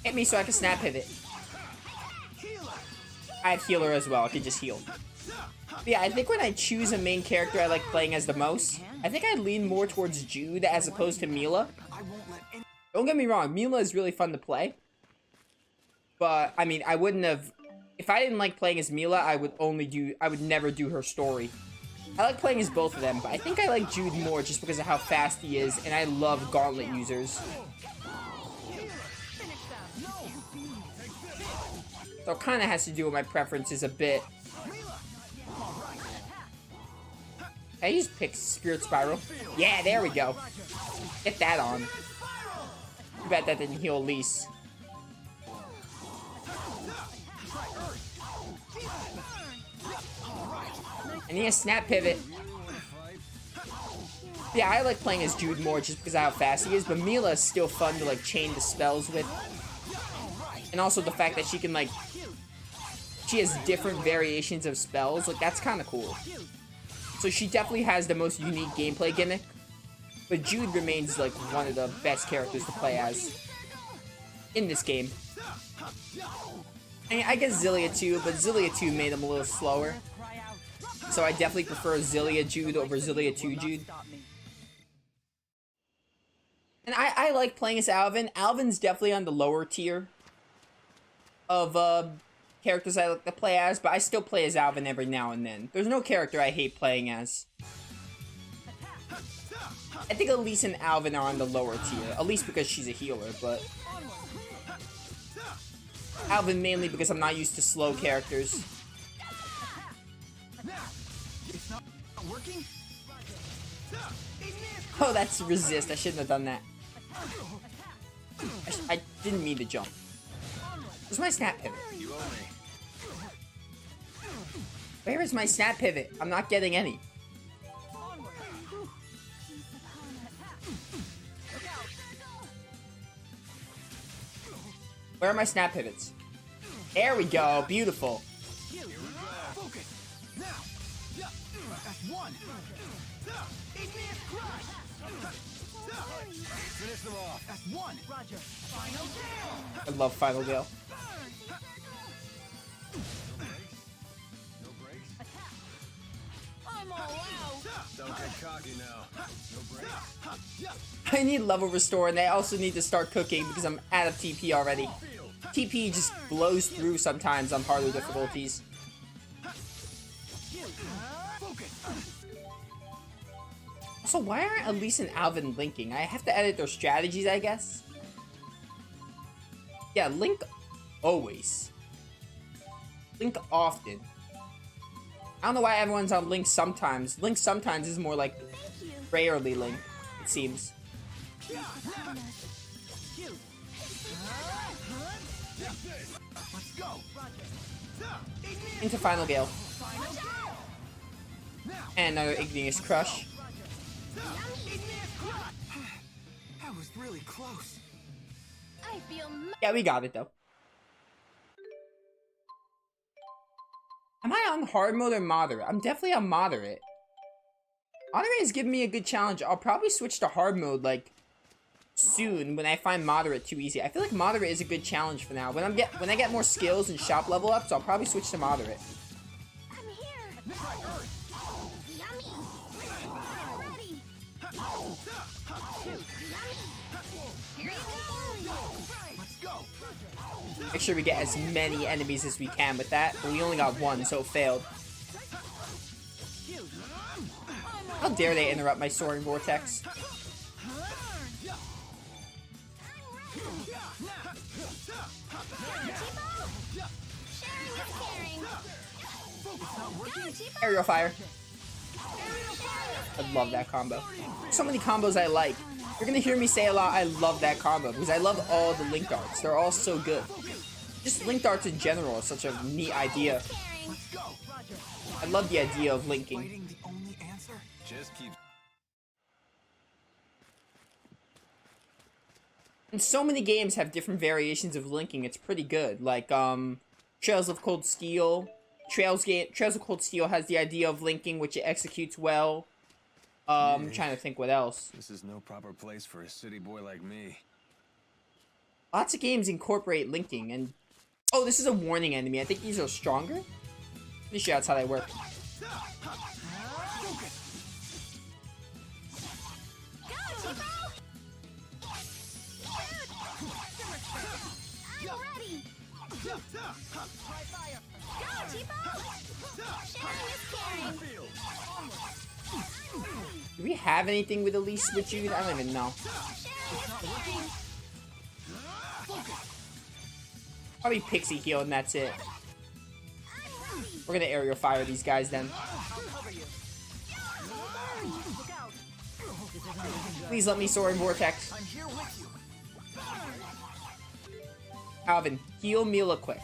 Hit me so I can snap pivot. I have healer as well. I can just heal. But yeah, I think when I choose a main character I like playing as the most, I think I lean more towards Jude as opposed to Milla. Don't get me wrong, Milla is really fun to play. But, I mean, I wouldn't have... If I didn't like playing as Milla, I would never do her story. I like playing as both of them, but I think I like Jude more just because of how fast he is, and I love gauntlet users. So it kind of has to do with my preferences a bit. I just pick Spirit Spiral. Yeah, there we go. Get that on. Too bad that didn't heal Elise. I need a snap pivot. Yeah, I like playing as Jude more just because of how fast he is, but Milla is still fun to like chain the spells with. And also the fact that she can like... She has different variations of spells, like that's kind of cool. So she definitely has the most unique gameplay gimmick. But Jude remains like one of the best characters to play as in this game. I mean, I guess Xillia too, but Xillia 2 made him a little slower. So I definitely prefer Xillia Jude over Xillia 2 Jude. And I like playing as Alvin. Alvin's definitely on the lower tier of characters I like to play as, but I still play as Alvin every now and then. There's no character I hate playing as. I think Elise and Alvin are on the lower tier. Elise because she's a healer, but... Alvin mainly because I'm not used to slow characters. Oh, that's resist. I shouldn't have done that. I didn't mean to jump. Where's my snap pivot? Where is my snap pivot? I'm not getting any. Where are my snap pivots? There we go. Beautiful. I love Final Gale. Don't get cocky now. I need level restore, and I also need to start cooking because I'm out of TP already. TP just blows through sometimes on harder difficulties. Also, why aren't Elise and Alvin linking? I have to edit their strategies, I guess. Yeah, link always. Link often. I don't know why everyone's on Link sometimes. Link sometimes is more like rarely Link, it seems. Into Final Gale. And another Igneous Crush. That was really close. Yeah, we got it though. Am I on hard mode or moderate? I'm definitely on moderate. Moderate is giving me a good challenge. I'll probably switch to hard mode like soon when I find moderate too easy. I feel like moderate is a good challenge for now. When I get more skills and shop level ups, I'll probably switch to moderate. I'm here. Yummy. Ready. Here you go. Let's go. Make sure we get as many enemies as we can with that, but we only got one, so it failed. How dare they interrupt my soaring vortex? Aerial fire. I love that combo. So many combos I like. You're gonna hear me say a lot, I love that combo, because I love all the link darts. They're all so good. Just link darts in general is such a neat idea. I love the idea of linking. And so many games have different variations of linking, it's pretty good. Like, Trails of Cold Steel. Trails of Cold Steel has the idea of linking, which it executes well. I'm trying to think what else. This is no proper place for a city boy like me. Lots of games incorporate linking, and... Oh, this is a warning enemy. I think these are stronger? Pretty sure that's how they work. Go, Tipo! I'm ready! Go, Tipo! Sharing is caring! Do we have anything with Elise with Jude? I don't even know. Sharing is caring! Probably Pixie heal and that's it. I'm ready! We're gonna aerial fire these guys then. Please let me Soaring Vortex. I'm here with you. Alvin, heal Milla quick.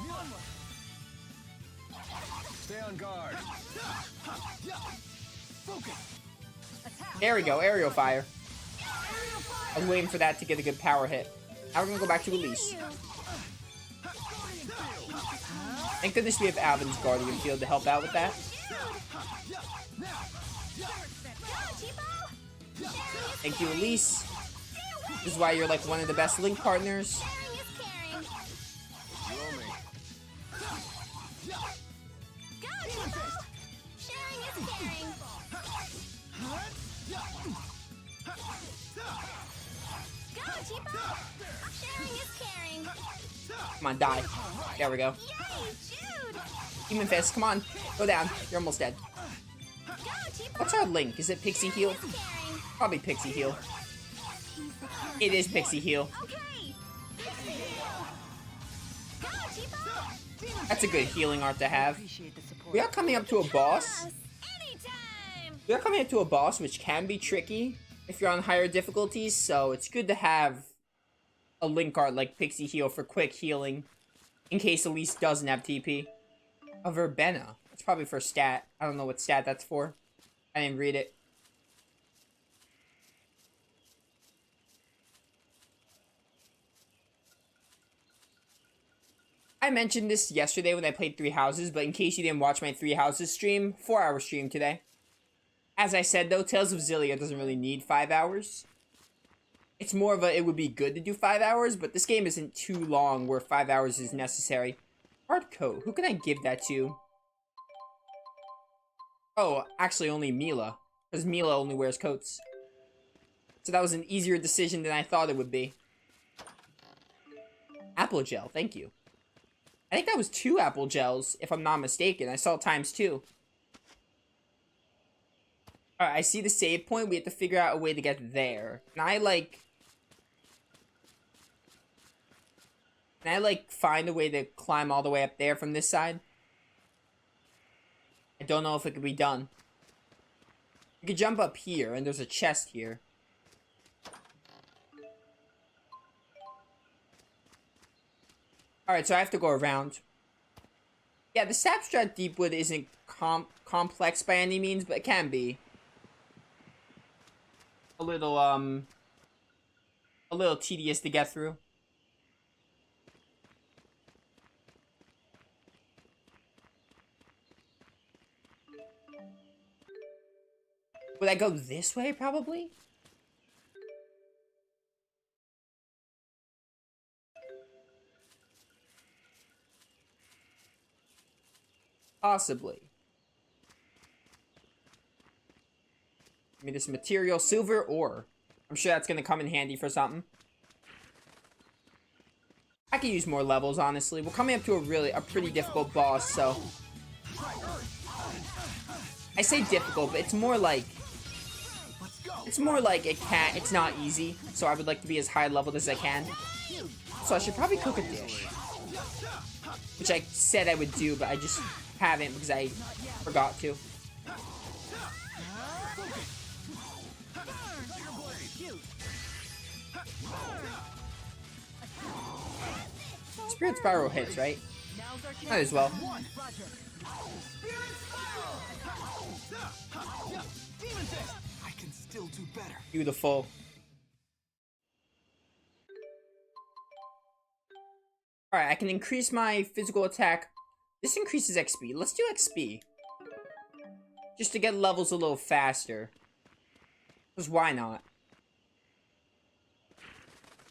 Stay on guard. There we go, aerial fire. I was waiting for that to get a good power hit. Now we're gonna go back to Elise. Thank goodness we have Alvin's Guardian Field to help out with that. Thank you, Elise. This is why you're like one of the best Link partners. Sharing is caring! You owe me. Go, Tipo! Sharing is caring! Go, Tipo! Sharing is caring! Come on, die. There we go. Yay, Jude! Demon Fist, come on. Go down. You're almost dead. Go, Tipo! What's our Link? Is it Pixie Heal? Caring! Probably Pixie Heal. It is Pixie Heal. Okay! Go, Tipo! That's a good healing art to have. We are coming up to a boss. Yes, anytime! We are coming up to a boss, which can be tricky if you're on higher difficulties, so it's good to have a Link art like Pixie Heal for quick healing in case Elise doesn't have TP. A Verbena. That's probably for stat. I don't know what stat that's for. I didn't read it. I mentioned this yesterday when I played Three Houses, but in case you didn't watch my Three Houses stream, 4-hour stream today. As I said though, Tales of Xillia doesn't really need 5 hours. It's more of a, it would be good to do 5 hours, but this game isn't too long where 5 hours is necessary. Hard coat, who can I give that to? Oh, actually only Milla, because Milla only wears coats. So that was an easier decision than I thought it would be. Apple gel, thank you. I think that was 2 apple gels, if I'm not mistaken. I saw times 2. Alright, I see the save point. We have to figure out a way to get there. Can I, like, find a way to climb all the way up there from this side? I don't know if it could be done. You could jump up here, and there's a chest here. Alright, so I have to go around. Yeah, the Sapstrath Deepwood isn't complex by any means, but it can be. A little tedious to get through. Would I go this way, probably? Possibly. Give me this material, silver ore. I'm sure that's gonna come in handy for something. I could use more levels, honestly. We're coming up to a pretty difficult boss, so... I say difficult, but it's more like... It's not easy, so I would like to be as high leveled as I can. So I should probably cook a dish. Which I said I would do, but I just haven't because I forgot to. Spirit Spiral hits, right? Might as well. I can still do better. Beautiful. Alright, I can increase my physical attack. This increases XP. Let's do XP. Just to get levels a little faster. Because why not?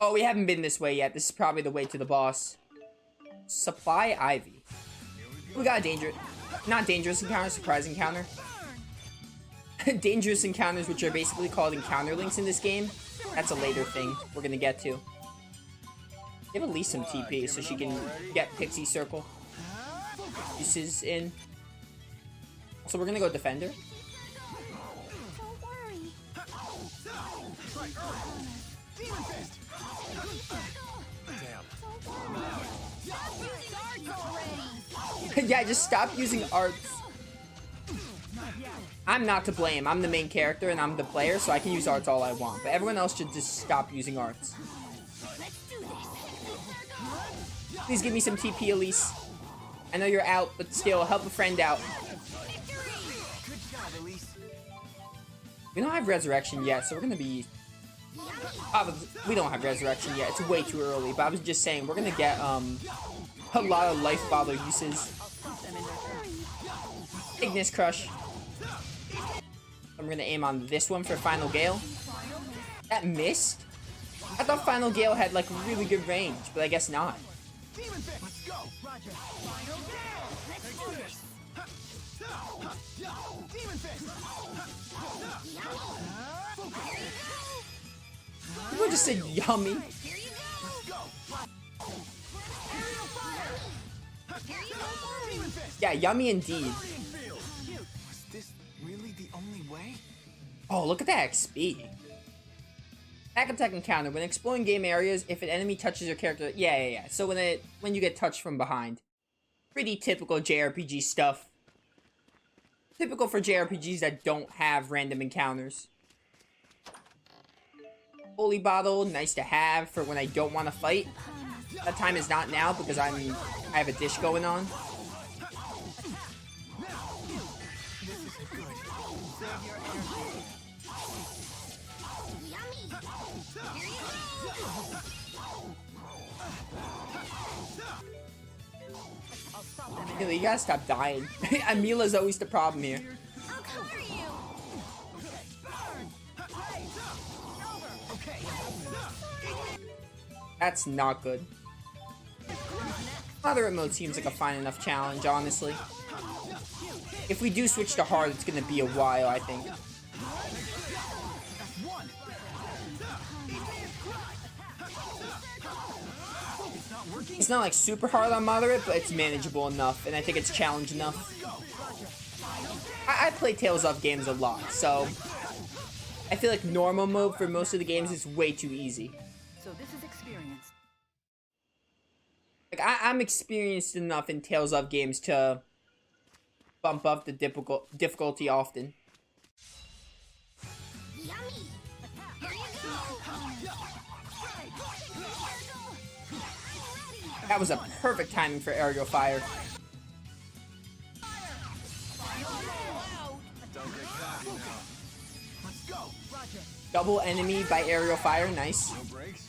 Oh, we haven't been this way yet. This is probably the way to the boss. Supply Ivy. We got a not dangerous encounter, surprise encounter. Dangerous encounters, which are basically called encounter links in this game. That's a later thing we're gonna get to. Give Elise some TP so she can get Pixie Circle uses in. So we're gonna go Defender. Don't worry. Demon Fist! Damn. Stop using arts already. Yeah, just stop using arts. I'm not to blame. I'm the main character and I'm the player, so I can use arts all I want. But everyone else should just stop using arts. Let's do this. Please give me some TP, Elise. I know you're out, but still, help a friend out. Good job, Elise. We don't have Resurrection yet, so we're gonna be... we don't have Resurrection yet. It's way too early, but I was just saying, we're gonna get, a lot of Life Bottle uses. Ignis Crush. I'm gonna aim on this one for Final Gale. That missed? I thought Final Gale had, like, really good range, but I guess not. Demon Fist! Let's go! Roger. Let's do this. Demon Fist! People just said yummy. Here you go. Go! Aerial fire. Here you go. Demon Fist! Yeah, yummy indeed. Was this really the only way? Oh, look at that XP. Back attack encounter. When exploring game areas, if an enemy touches your character... Yeah. So when you get touched from behind. Pretty typical JRPG stuff. Typical for JRPGs that don't have random encounters. Holy Bottle, nice to have for when I don't want to fight. That time is not now because I have a dish going on. Milla, you gotta stop dying. Milla's always the problem here. I'll cover you. That's not good. Moderate mode seems like a fine enough challenge, honestly. If we do switch to hard, it's gonna be a while, I think. It's not like super hard on moderate, but it's manageable enough, and I think it's challenge enough. I play Tales of games a lot, so I feel like normal mode for most of the games is way too easy. So this is experience. Like I'm experienced enough in Tales of games to bump up the difficulty often. Yummy. Here you go. That was a perfect timing for aerial fire. Let's go! Roger. Double enemy by aerial fire, nice. No breaks.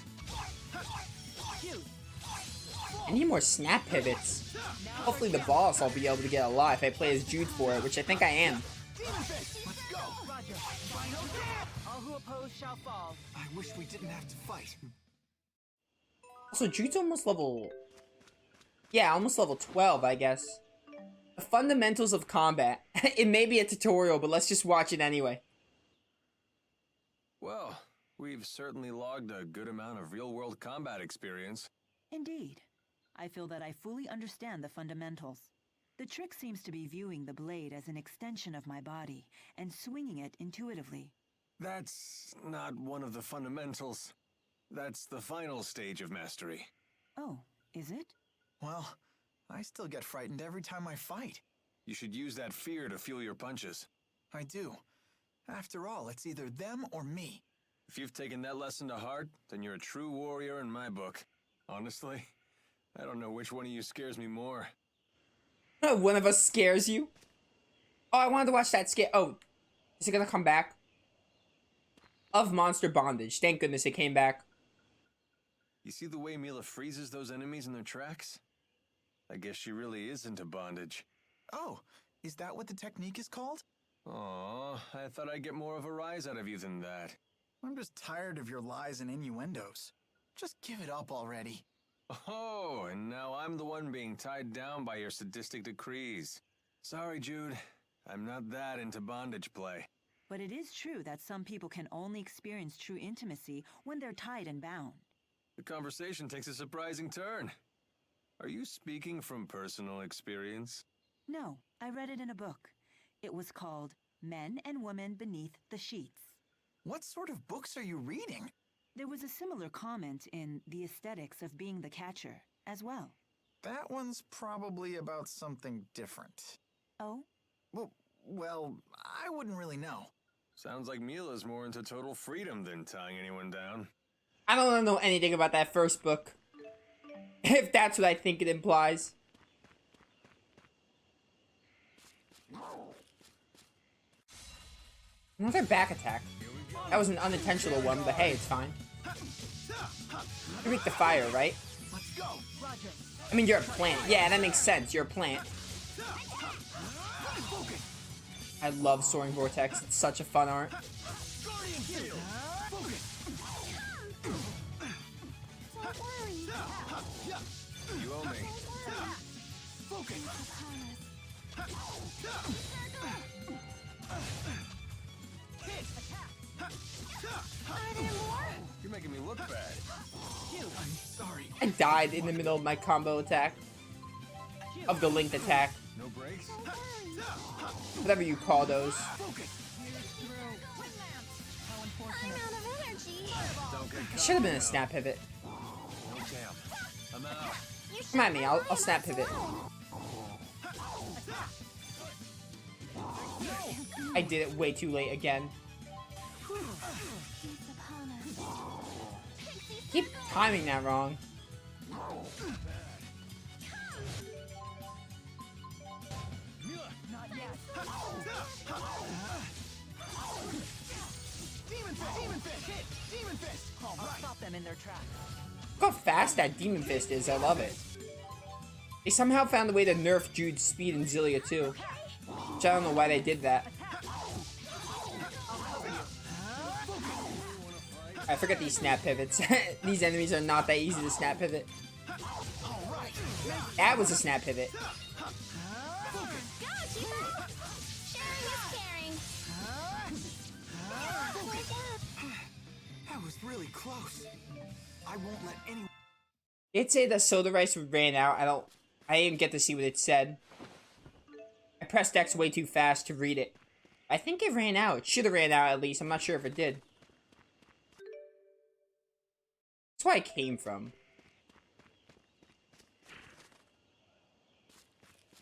I need more snap pivots. Hopefully the boss I'll be able to get a lot if I play as Jude for it, which I think I am. Demon Fist! Let's go! Roger. All who oppose shall fall. I wish we didn't have to fight. Also, Jude's almost level... Yeah, almost level 12, I guess. The fundamentals of combat. It may be a tutorial, but let's just watch it anyway. Well, we've certainly logged a good amount of real-world combat experience. Indeed. I feel that I fully understand the fundamentals. The trick seems to be viewing the blade as an extension of my body and swinging it intuitively. That's not one of the fundamentals. That's the final stage of mastery. Oh, is it? Well, I still get frightened every time I fight. You should use that fear to fuel your punches. I do. After all, it's either them or me. If you've taken that lesson to heart, then you're a true warrior in my book. Honestly, I don't know which one of you scares me more. One of us scares you? Oh, I wanted to watch that scare. Oh, is it gonna come back? Of Monster Bondage. Thank goodness it came back. You see the way Milla freezes those enemies in their tracks? I guess she really is into bondage. Oh, is that what the technique is called? Aw, I thought I'd get more of a rise out of you than that. I'm just tired of your lies and innuendos. Just give it up already. Oh, and now I'm the one being tied down by your sadistic decrees. Sorry, Jude. I'm not that into bondage play. But it is true that some people can only experience true intimacy when they're tied and bound. The conversation takes a surprising turn. Are you speaking from personal experience? No, I read it in a book. It was called Men and Women Beneath the Sheets. What sort of books are you reading? There was a similar comment in The Aesthetics of Being the Catcher as well. That one's probably about something different. Oh? Well, I wouldn't really know. Sounds like Milla's more into total freedom than tying anyone down. I don't know anything about that first book. If that's what I think it implies. Another back attack. That was an unintentional one, but hey, it's fine. You make the fire, right? Let's go. I mean, you're a plant. Yeah, that makes sense. You're a plant. I love Soaring Vortex. It's such a fun art. Don't worry. You owe me. Are there more? You're making me look bad. I'm sorry. I died in the middle of my combo attack. Of the linked attack. No breaks? Whatever you call those. I'm out of energy. Don't get It caught. should have been a snap pivot. No damn. I'm out. Come at me, I'll snap pivot. I did it way too late again. It's upon us. Keep timing that wrong. I'll stop them in their tracks. Look how fast that Demon Fist is, I love it. They somehow found a way to nerf Jude's speed in Xillia too. Which I don't know why they did that. I forget these snap pivots. These enemies are not that easy to snap pivot. That was a snap pivot. Go, Chica! Sharing is caring. That was really close. I won't let anyone. It'd say that soda rice ran out. I didn't get to see what it said. I pressed X way too fast to read it. I think it ran out. It should have ran out at least. I'm not sure if it did. That's where I came from.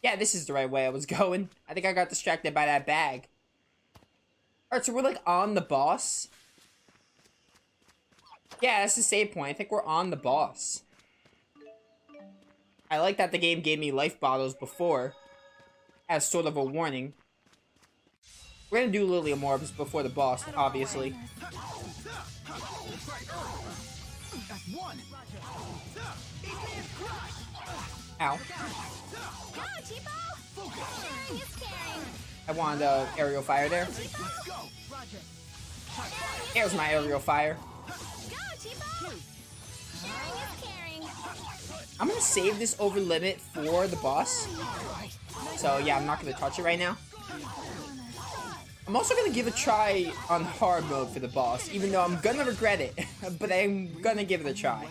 Yeah, this is the right way I was going. I think I got distracted by that bag. Alright, so we're like on the boss. Yeah, that's the save point. I think we're on the boss. I like that the game gave me life bottles before. As sort of a warning. We're gonna do Lilium Orbs before the boss, obviously. That's one. Ow. Go, Chico! Sharing is caring. I wanted aerial fire there. There's my aerial fire. Go, Chico! Sharing is caring. I'm gonna save this over limit for the boss. So yeah, I'm not gonna touch it right now. I'm also gonna give a try on hard mode for the boss, even though I'm gonna regret it. But I'm gonna give it a try.